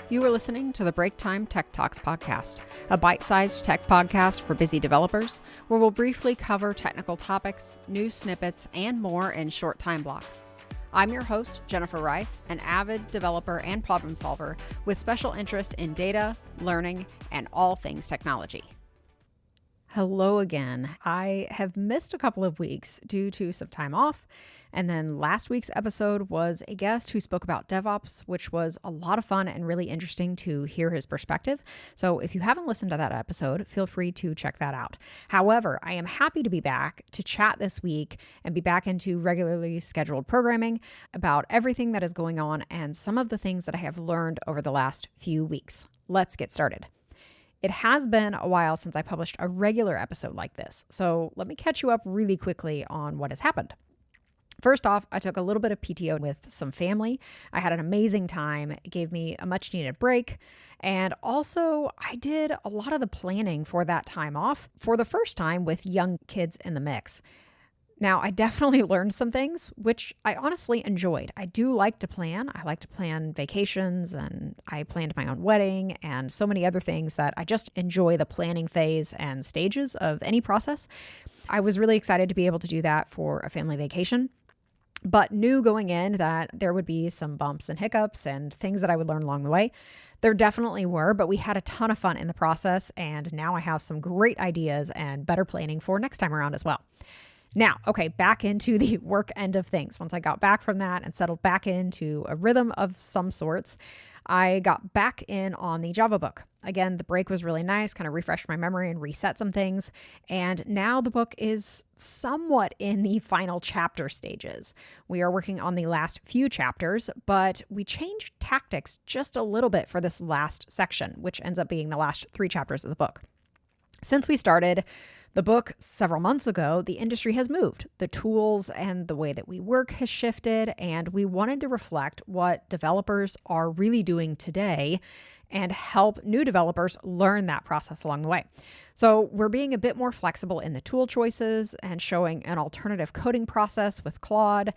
You are listening to the Break Time Tech Talks podcast, a bite-sized tech podcast for busy developers, where we'll briefly cover technical topics, news snippets, and more in short time blocks. I'm your host, Jennifer Reif, an avid developer and problem solver with special interest in data, learning, and all things technology. Hello again. I have missed a couple of weeks due to some time off. And then last week's episode was a guest who spoke about DevOps, which was a lot of fun and really interesting to hear his perspective. So if you haven't listened to that episode, feel free to check that out. However, I am happy to be back to chat this week and be back into regularly scheduled programming about everything that is going on and some of the things that I have learned over the last few weeks. Let's get started. It has been a while since I published a regular episode like this, so let me catch you up really quickly on what has happened. First off, I took a little bit of PTO with some family. I had an amazing time. It gave me a much needed break. And also, I did a lot of the planning for that time off for the first time with young kids in the mix. Now, I definitely learned some things, which I honestly enjoyed. I do like to plan. I like to plan vacations, and I planned my own wedding and so many other things that I just enjoy the planning phase and stages of any process. I was really excited to be able to do that for a family vacation, but knew going in that there would be some bumps and hiccups and things that I would learn along the way. There definitely were, but we had a ton of fun in the process, and now I have some great ideas and better planning for next time around as well. Now, okay, back into the work end of things. Once I got back from that and settled back into a rhythm of some sorts, I got back in on the Java book. Again, the break was really nice, kind of refreshed my memory and reset some things. And now the book is somewhat in the final chapter stages. We are working on the last few chapters, but we changed tactics just a little bit for this last section, which ends up being the last 3 chapters of the book. Since we started the book several months ago, the industry has moved. The tools and the way that we work has shifted, and we wanted to reflect what developers are really doing today and help new developers learn that process along the way. So we're being a bit more flexible in the tool choices and showing an alternative coding process with Claude,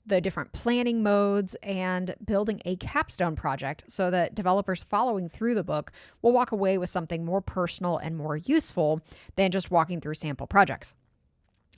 the different planning modes, and building a capstone project so that developers following through the book will walk away with something more personal and more useful than just walking through sample projects.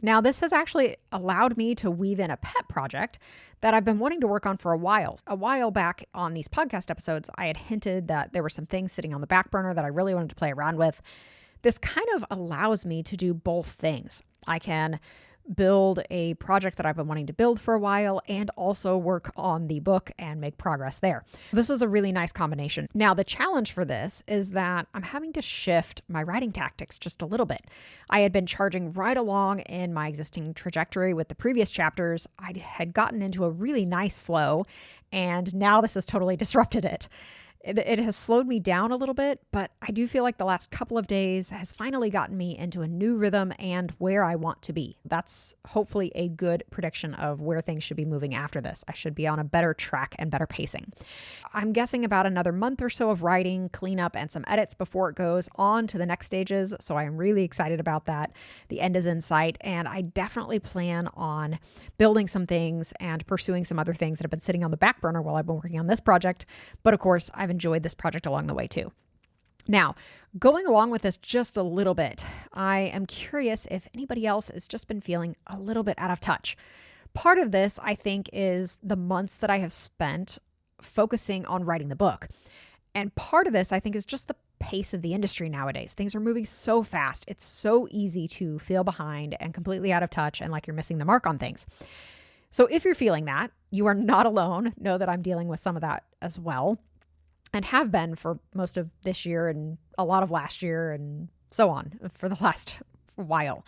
Now, this has actually allowed me to weave in a pet project that I've been wanting to work on for a while. A while back on these podcast episodes, I had hinted that there were some things sitting on the back burner that I really wanted to play around with. This kind of allows me to do both things. I can build a project that I've been wanting to build for a while and also work on the book and make progress there. This is a really nice combination. Now, the challenge for this is that I'm having to shift my writing tactics just a little bit. I had been charging right along in my existing trajectory with the previous chapters. I had gotten into a really nice flow, and now this has totally disrupted it. It has slowed me down a little bit, but I do feel like the last couple of days has finally gotten me into a new rhythm and where I want to be. That's hopefully a good prediction of where things should be moving after this. I should be on a better track and better pacing. I'm guessing about another month or so of writing, cleanup, and some edits before it goes on to the next stages. So I'm really excited about that. The end is in sight, and I definitely plan on building some things and pursuing some other things that have been sitting on the back burner while I've been working on this project. But of course, I've enjoyed this project along the way too. Now, going along with this just a little bit, I am curious if anybody else has just been feeling a little bit out of touch. Part of this, I think, is the months that I have spent focusing on writing the book. And part of this, I think, is just the pace of the industry nowadays. Things are moving so fast. It's so easy to feel behind and completely out of touch and like you're missing the mark on things. So if you're feeling that, you are not alone. Know that I'm dealing with some of that as well, and have been for most of this year and a lot of last year and so on for the last while.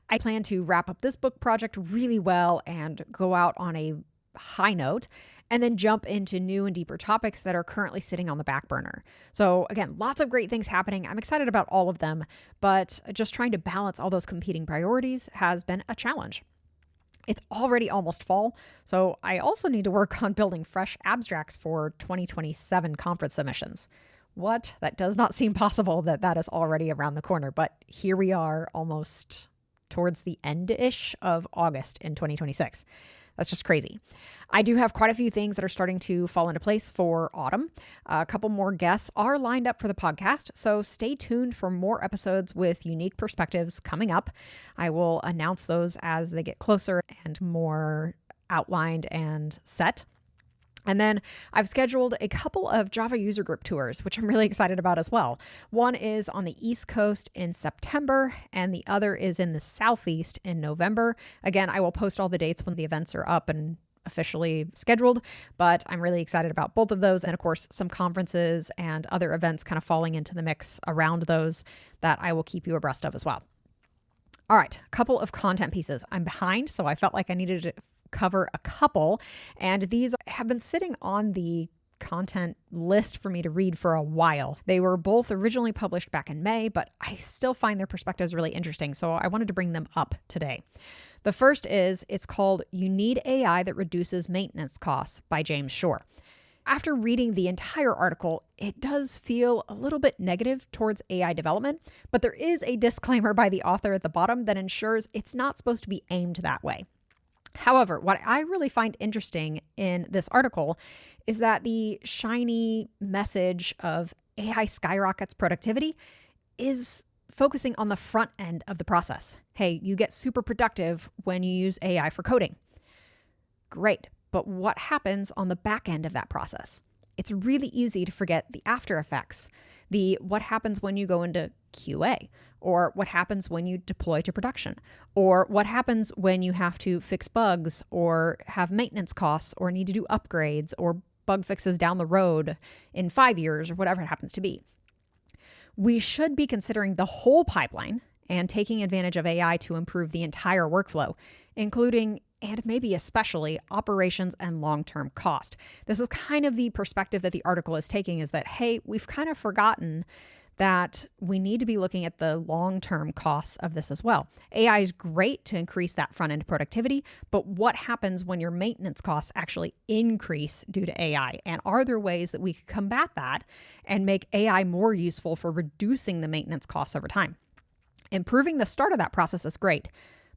I plan to wrap up this book project really well and go out on a high note, and then jump into new and deeper topics that are currently sitting on the back burner. So again, lots of great things happening. I'm excited about all of them, but just trying to balance all those competing priorities has been a challenge. It's already almost fall, so I also need to work on building fresh abstracts for 2027 conference submissions. What? That does not seem possible that is already around the corner, but here we are almost towards the end-ish of August in 2026. That's just crazy. I do have quite a few things that are starting to fall into place for autumn. A couple more guests are lined up for the podcast, so stay tuned for more episodes with unique perspectives coming up. I will announce those as they get closer and more outlined and set. And then I've scheduled a couple of Java user group tours, which I'm really excited about as well. One is on the East Coast in September, and the other is in the Southeast in November. Again, I will post all the dates when the events are up and officially scheduled, but I'm really excited about both of those. And of course, some conferences and other events kind of falling into the mix around those that I will keep you abreast of as well. All right, a couple of content pieces. I'm behind, so I felt like I needed to cover a couple, and these have been sitting on the content list for me to read for a while. They were both originally published back in May, but I still find their perspectives really interesting, so I wanted to bring them up today. The first it's called You Need AI That Reduces Maintenance Costs by James Shore. After reading the entire article, it does feel a little bit negative towards AI development, but there is a disclaimer by the author at the bottom that ensures it's not supposed to be aimed that way. However, what I really find interesting in this article is that the shiny message of AI skyrockets productivity is focusing on the front end of the process. Hey, you get super productive when you use AI for coding. Great, but what happens on the back end of that process? It's really easy to forget the after effects, what happens when you go into QA, or what happens when you deploy to production, or what happens when you have to fix bugs or have maintenance costs or need to do upgrades or bug fixes down the road in 5 years or whatever it happens to be. We should be considering the whole pipeline and taking advantage of AI to improve the entire workflow, including and maybe especially operations and long-term cost. This is kind of the perspective that the article is taking, is that, hey, we've kind of forgotten that we need to be looking at the long-term costs of this as well. AI is great to increase that front-end productivity, but what happens when your maintenance costs actually increase due to AI? And are there ways that we can combat that and make AI more useful for reducing the maintenance costs over time? Improving the start of that process is great,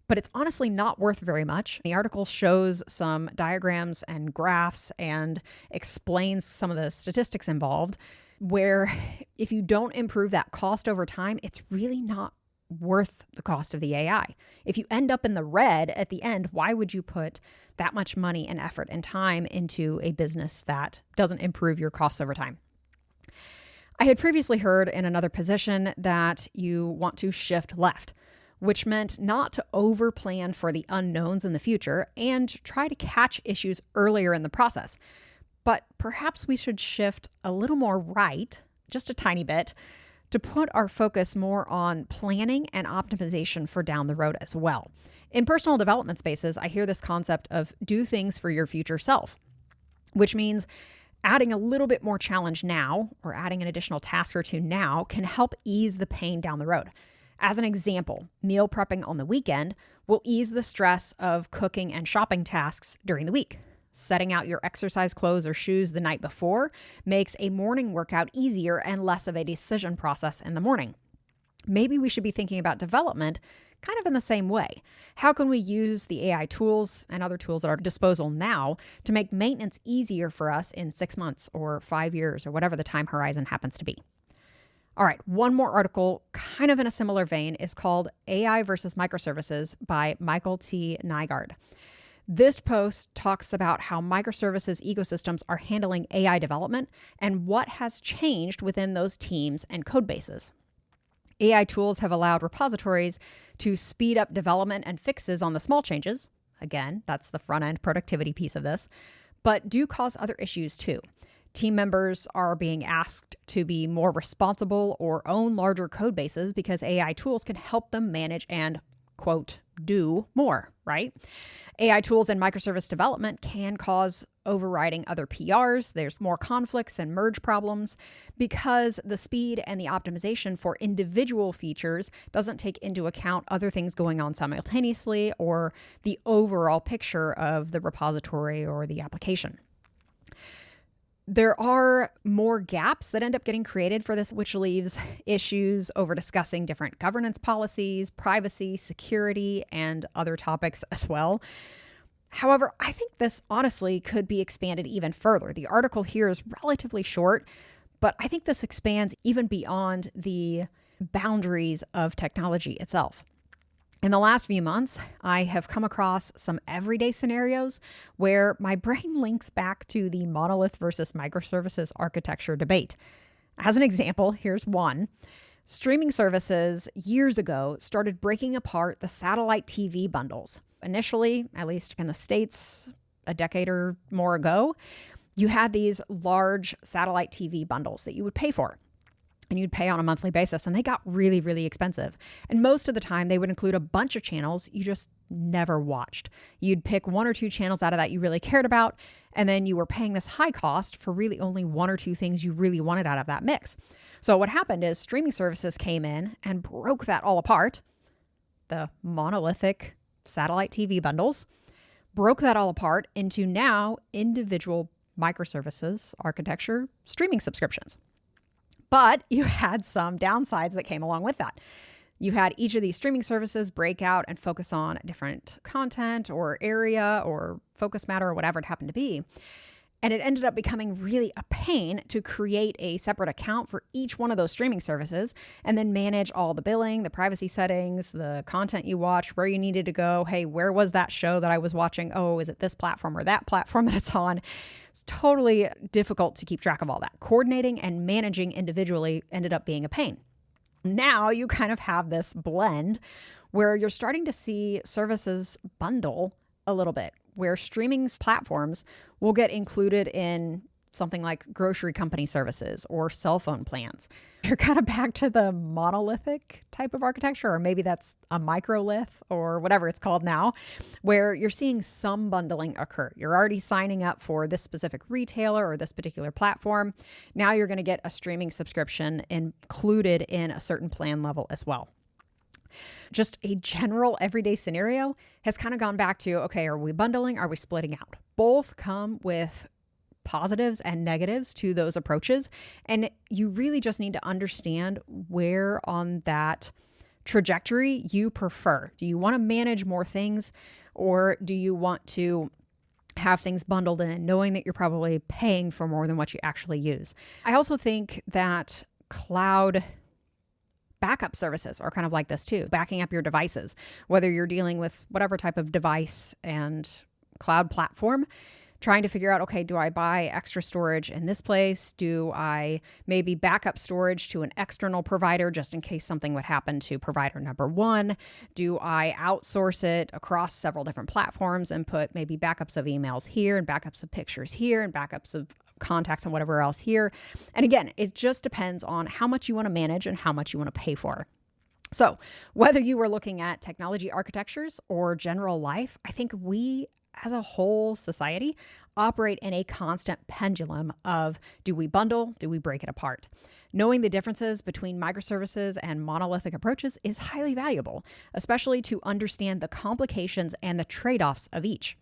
but it's honestly not worth very much. The article shows some diagrams and graphs and explains some of the statistics involved, where if you don't improve that cost over time, it's really not worth the cost of the AI. If you end up in the red at the end, why would you put that much money and effort and time into a business that doesn't improve your costs over time? I had previously heard in another position that you want to shift left, which meant not to overplan for the unknowns in the future and try to catch issues earlier in the process. But perhaps we should shift a little more right, just a tiny bit, to put our focus more on planning and optimization for down the road as well. In personal development spaces, I hear this concept of do things for your future self, which means adding a little bit more challenge now or adding an additional task or two now can help ease the pain down the road. As an example, meal prepping on the weekend will ease the stress of cooking and shopping tasks during the week. Setting out your exercise clothes or shoes the night before makes a morning workout easier and less of a decision process in the morning. Maybe we should be thinking about development kind of in the same way. How can we use the AI tools and other tools at our disposal now to make maintenance easier for us in 6 months or 5 years or whatever the time horizon happens to be? All right, one more article kind of in a similar vein is called AI versus Microservices by Michael T. Nygaard. This post talks about how microservices ecosystems are handling AI development and what has changed within those teams and code bases. AI tools have allowed repositories to speed up development and fixes on the small changes. Again, that's the front-end productivity piece of this, but do cause other issues too. Team members are being asked to be more responsible or own larger code bases because AI tools can help them manage and, quote, do more, right? AI tools and microservice development can cause overriding other PRs. There's more conflicts and merge problems because the speed and the optimization for individual features doesn't take into account other things going on simultaneously or the overall picture of the repository or the application. There are more gaps that end up getting created for this, which leaves issues over discussing different governance policies, privacy, security, and other topics as well. However, I think this honestly could be expanded even further. The article here is relatively short, but I think this expands even beyond the boundaries of technology itself. In the last few months, I have come across some everyday scenarios where my brain links back to the monolith versus microservices architecture debate. As an example, here's one. Streaming services years ago started breaking apart the satellite TV bundles. Initially, at least in the States, a decade or more ago, you had these large satellite TV bundles that you would pay for. And you'd pay on a monthly basis, and they got really, really expensive. And most of the time, they would include a bunch of channels you just never watched. You'd pick one or two channels out of that you really cared about, and then you were paying this high cost for really only one or two things you really wanted out of that mix. So what happened is streaming services came in and broke that all apart. The monolithic satellite TV bundles broke that all apart into now individual microservices architecture streaming subscriptions. But you had some downsides that came along with that. You had each of these streaming services break out and focus on different content or area or focus matter or whatever it happened to be. And it ended up becoming really a pain to create a separate account for each one of those streaming services and then manage all the billing, the privacy settings, the content you watch, where you needed to go. Hey, where was that show that I was watching? Oh, is it this platform or that platform that it's on? It's totally difficult to keep track of all that. Coordinating and managing individually ended up being a pain. Now you kind of have this blend where you're starting to see services bundle a little bit, where streaming platforms will get included in something like grocery company services or cell phone plans. You're kind of back to the monolithic type of architecture, or maybe that's a microlith or whatever it's called now, where you're seeing some bundling occur. You're already signing up for this specific retailer or this particular platform. Now you're going to get a streaming subscription included in a certain plan level as well. Just a general everyday scenario has kind of gone back to, okay, are we bundling? Are we splitting out? Both come with positives and negatives to those approaches. And you really just need to understand where on that trajectory you prefer. Do you want to manage more things, or do you want to have things bundled in, knowing that you're probably paying for more than what you actually use? I also think that cloud backup services are kind of like this too, backing up your devices, whether you're dealing with whatever type of device and cloud platform, trying to figure out, okay, do I buy extra storage in this place? Do I maybe back up storage to an external provider just in case something would happen to provider number one? Do I outsource it across several different platforms and put maybe backups of emails here and backups of pictures here and backups of contacts and whatever else here? And again, it just depends on how much you want to manage and how much you want to pay for. So whether you were looking at technology architectures or general life, I think we as a whole society operate in a constant pendulum of, do we bundle? Do we break it apart? Knowing the differences between microservices and monolithic approaches is highly valuable, especially to understand the complications and the trade-offs of each.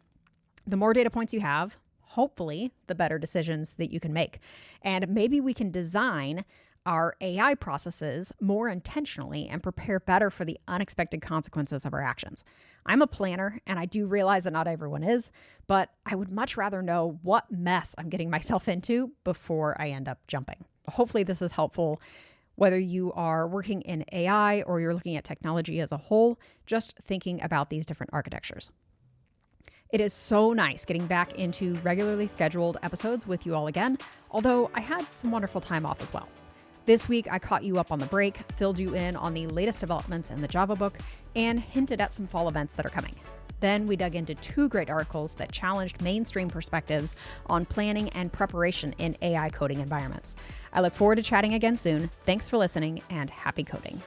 The more data points you have, hopefully, the better decisions that you can make. And maybe we can design our AI processes more intentionally and prepare better for the unexpected consequences of our actions. I'm a planner, and I do realize that not everyone is, but I would much rather know what mess I'm getting myself into before I end up jumping. Hopefully this is helpful, whether you are working in AI or you're looking at technology as a whole, just thinking about these different architectures. It is so nice getting back into regularly scheduled episodes with you all again, although I had some wonderful time off as well. This week, I caught you up on the break, filled you in on the latest developments in the Java book, and hinted at some fall events that are coming. Then we dug into 2 great articles that challenged mainstream perspectives on planning and preparation in AI coding environments. I look forward to chatting again soon. Thanks for listening, and happy coding.